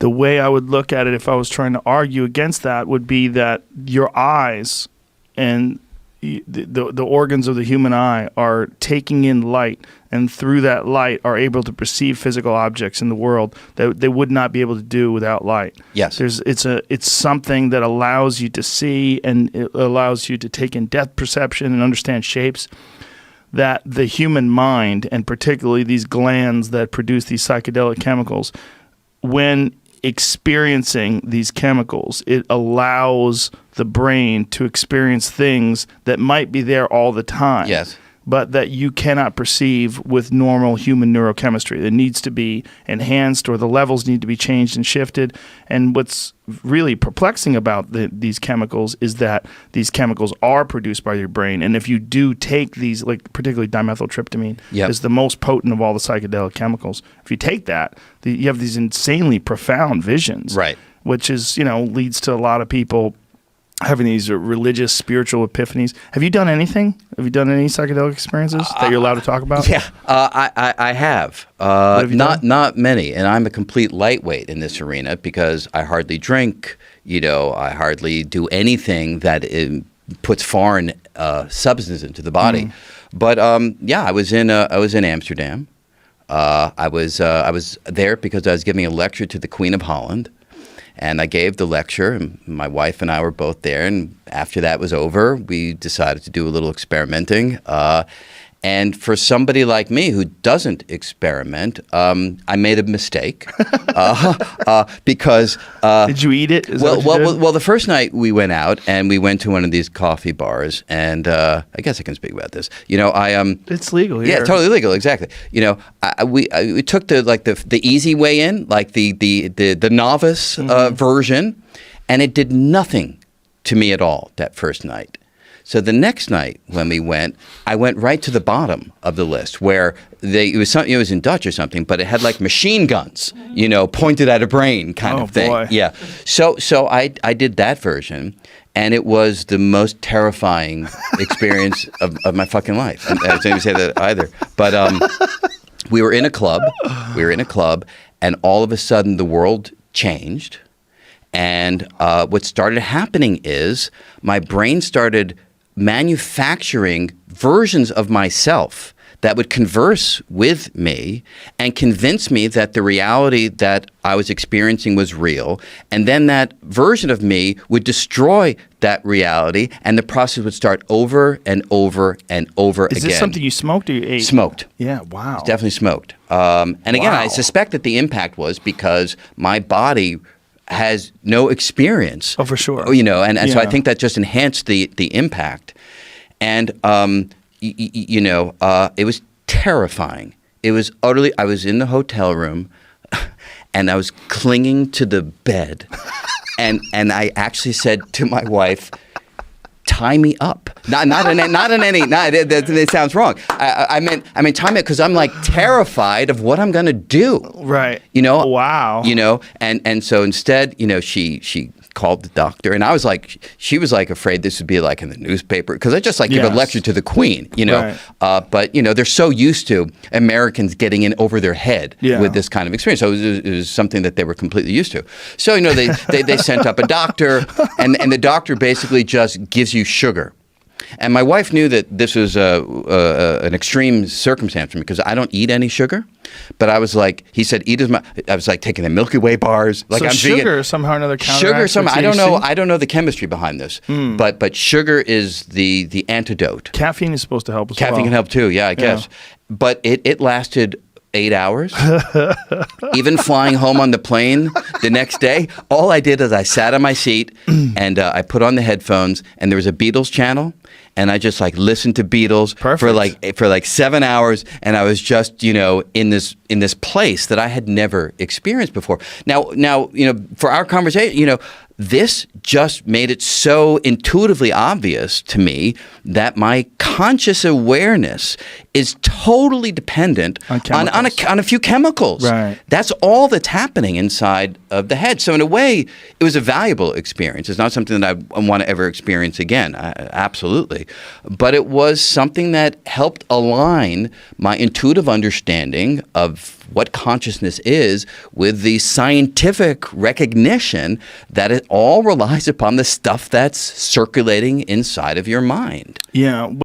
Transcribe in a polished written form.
the way I would look at it if I was trying to argue against that would be that your eyes and the organs of the human eye are taking in light, and through that light are able to perceive physical objects in the world that they would not be able to do without light. Yes. It's something that allows you to see, and it allows you to take in depth perception and understand shapes that the human mind, and particularly these glands that produce these psychedelic chemicals, when experiencing these chemicals, it allows the brain to experience things that might be there all the time. Yes. But that you cannot perceive with normal human neurochemistry. That needs to be enhanced, or the levels need to be changed and shifted. And what's really perplexing about these chemicals is that these chemicals are produced by your brain. And if you do take these, like particularly dimethyltryptamine is the most potent of all the psychedelic chemicals. If you take that, you have these insanely profound visions. Right. Which is, leads to a lot of people having these religious, spiritual epiphanies. Have you done anything? Have you done any psychedelic experiences that you're allowed to talk about? Yeah, I have. Not many, and I'm a complete lightweight in this arena because I hardly drink. I hardly do anything that puts foreign substances into the body. But I was in Amsterdam. I was there because I was giving a lecture to the Queen of Holland. And I gave the lecture, and my wife and I were both there. And after that was over, we decided to do a little experimenting. And for somebody like me who doesn't experiment, I made a mistake because. Did you eat it? Well, the first night we went out and we went to one of these coffee bars, and I guess I can speak about this. It's legal here. Yeah, totally legal. Exactly. We took the easy way in, like the novice version, and it did nothing to me at all that first night. So the next night when we went, I went right to the bottom of the list where it was in Dutch or something, but it had like machine guns, pointed at a brain kind of thing. Boy. Yeah. So I did that version, and it was the most terrifying experience of my fucking life. I didn't even say that either. But we were in a club, and all of a sudden the world changed. And what started happening is my brain started manufacturing versions of myself that would converse with me and convince me that the reality that I was experiencing was real. And then that version of me would destroy that reality, and the process would start over and over and over again. Is this something you smoked or you ate? Smoked. Yeah, wow. It's definitely smoked. And again, I suspect that the impact was because my body has no experience. Oh, for sure. So I think that just enhanced the impact. And, it was terrifying. It was utterly, I was in the hotel room and I was clinging to the bed and I actually said to my wife, tie me up. That sounds wrong. I meant tie me up because I'm like terrified of what I'm going to do. Right. Wow. And so instead, she called the doctor, and she was like afraid this would be like in the newspaper because I just give a lecture to the Queen, Right. But they're so used to Americans getting in over their head with this kind of experience. So it was something that they were completely used to. So they sent up a doctor, and the doctor basically just gives you sugar. And my wife knew that this was an extreme circumstance for me because I don't eat any sugar. But I was like, he said, eat as much. I was like taking the Milky Way bars. Like so I'm sugar vegan. Somehow or another counteracts Sugar somehow. THC? I don't know the chemistry behind this. But sugar is the antidote. Caffeine is supposed to help as well. Caffeine can help too. Yeah, I guess. But it lasted 8 hours. Even flying home on the plane the next day, all I did is I sat on my seat and I put on the headphones, and there was a Beatles channel, and I just listened to Beatles for like 7 hours, and I was just in this place that I had never experienced before. Now for our conversation, this just made it so intuitively obvious to me that my conscious awareness is totally dependent on a few chemicals. Right. That's all that's happening inside of the head. So in a way, it was a valuable experience. It's not something that I want to ever experience again. Absolutely. absolutely. But it was something that helped align my intuitive understanding of what consciousness is with the scientific recognition that it all relies upon the stuff that's circulating inside of your mind. Yeah.